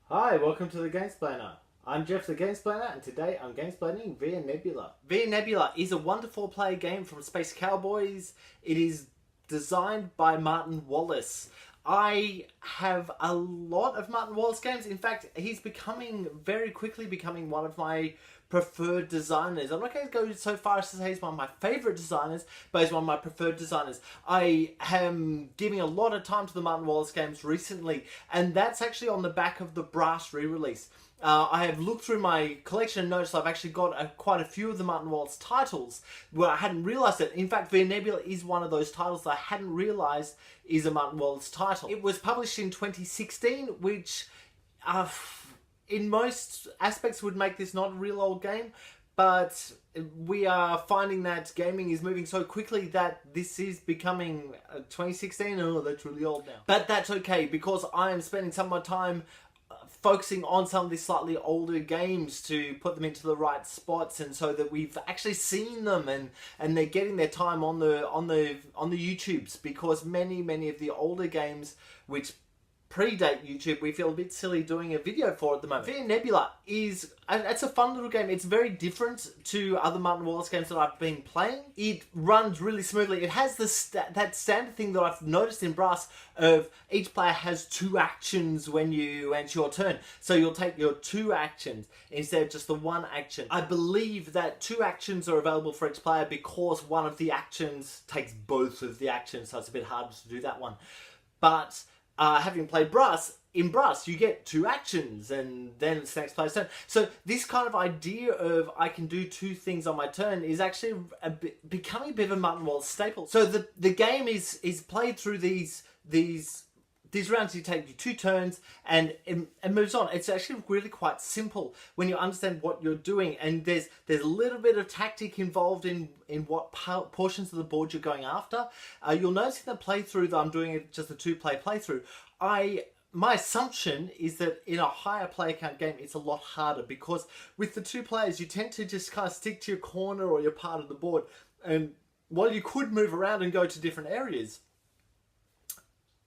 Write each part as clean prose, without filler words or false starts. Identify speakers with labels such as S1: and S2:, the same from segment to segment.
S1: Hi, welcome to the Gamesplainer. I'm Jeff the Gamesplainer, and today I'm gamesplaining Via Nebula. Via Nebula is a wonderful player game from Space Cowboys. It is designed by Martin Wallace. I have a lot of Martin Wallace games. In fact, he's very quickly becoming one of my preferred designers. I'm not going to go so far as to say he's one of my favorite designers, but he's one of my preferred designers. I am giving a lot of time to the Martin Wallace games recently, and that's actually on the back of the Brass re-release. I have looked through my collection and noticed I've actually got quite a few of the Martin Wallace titles where I hadn't realised it. In fact, Via Nebula is one of those titles that I hadn't realised is a Martin Wallace title. It was published in 2016, which in most aspects would make this not a real old game, but we are finding that gaming is moving so quickly that this is becoming 2016. Oh, that's really old now. But that's okay, because I am spending some of my time focusing on some of these slightly older games to put them into the right spots, and so that we've actually seen them and they're getting their time on the YouTubes, because many of the older games which predate YouTube, we feel a bit silly doing a video for at the moment. Via Nebula it's a fun little game. It's very different to other Martin Wallace games that I've been playing. It runs really smoothly. It has that standard thing that I've noticed in Brass of each player has two actions when you enter your turn. So you'll take your two actions instead of just the one action. I believe that two actions are available for each player because one of the actions takes both of the actions, so it's a bit harder to do that one. But having played Brass, in Brass you get two actions and then it's the next player's turn. So this kind of idea of I can do two things on my turn is actually becoming a bit of a Martin Wallace staple. So the game is played through these rounds. You take two turns and it moves on. It's actually really quite simple when you understand what you're doing, and there's a little bit of tactic involved in what portions of the board you're going after. You'll notice in the playthrough that I'm doing it just a two-player playthrough. My assumption is that in a higher player count game, it's a lot harder, because with the two players, you tend to just kind of stick to your corner or your part of the board. And while you could move around and go to different areas,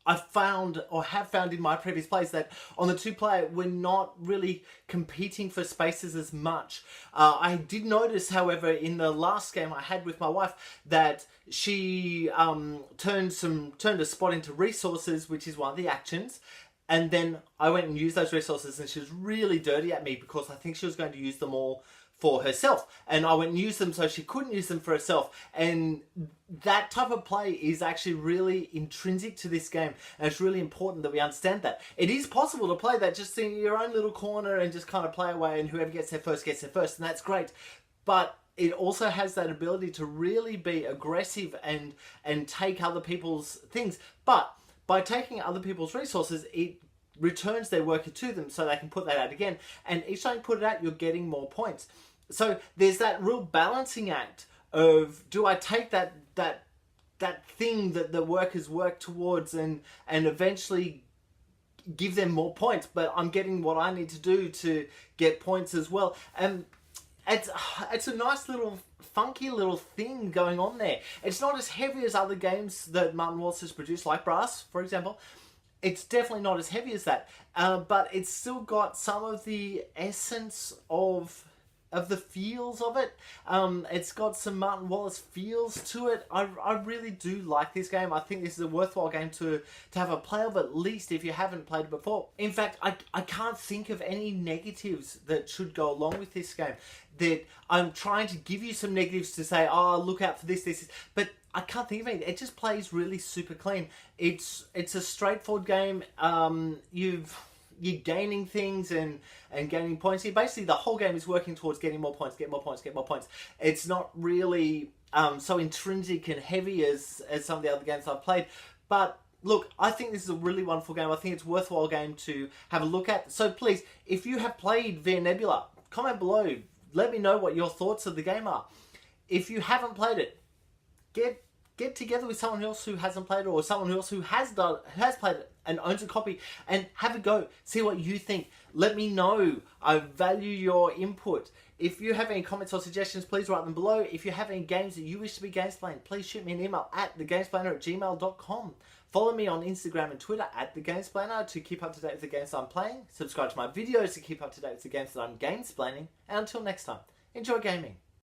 S1: I've found, or have found in my previous plays, that on the two-player, we're not really competing for spaces as much. I did notice, however, in the last game I had with my wife, that she turned a spot into resources, which is one of the actions. And then I went and used those resources, and she was really dirty at me because I think she was going to use them all for herself, and I went and used them so she couldn't use them for herself. And that type of play is actually really intrinsic to this game, and it's really important that we understand that. It is possible to play that just in your own little corner and just kind of play away, and whoever gets there first, and that's great. But it also has that ability to really be aggressive and take other people's things. But by taking other people's resources, it returns their worker to them so they can put that out again. And each time you put it out, you're getting more points. So there's that real balancing act of, do I take that thing that the workers work towards and eventually give them more points, but I'm getting what I need to do to get points as well. And it's a nice little funky little thing going on there. It's not as heavy as other games that Martin Wallace has produced, like Brass, for example. It's definitely not as heavy as that, but it's still got some of the essence of the feels of it. It's got some Martin Wallace feels to it. I really do like this game. I think this is a worthwhile game to have a play of, at least if you haven't played it before. In fact, I can't think of any negatives that should go along with this game. That I'm trying to give you some negatives to say, oh, look out for this, but I can't think of anything. It just plays really super clean. It's a straightforward game. You're gaining things and gaining points. Basically, the whole game is working towards getting more points, get more points, get more points. It's not really so intrinsic and heavy as some of the other games I've played. But look, I think this is a really wonderful game. I think it's a worthwhile game to have a look at. So please, if you have played Via Nebula, comment below. Let me know what your thoughts of the game are. If you haven't played it, get together with someone else who hasn't played it, or someone else who has played it and owns a copy, and have a go. See what you think. Let me know. I value your input. If you have any comments or suggestions, please write them below. If you have any games that you wish to be gamesplayed, please shoot me an email at thegamesplainer@gmail.com. Follow me on Instagram and Twitter at the Gamesplainer to keep up to date with the games I'm playing. Subscribe to my videos to keep up to date with the games that I'm gamesplaining. And until next time, enjoy gaming.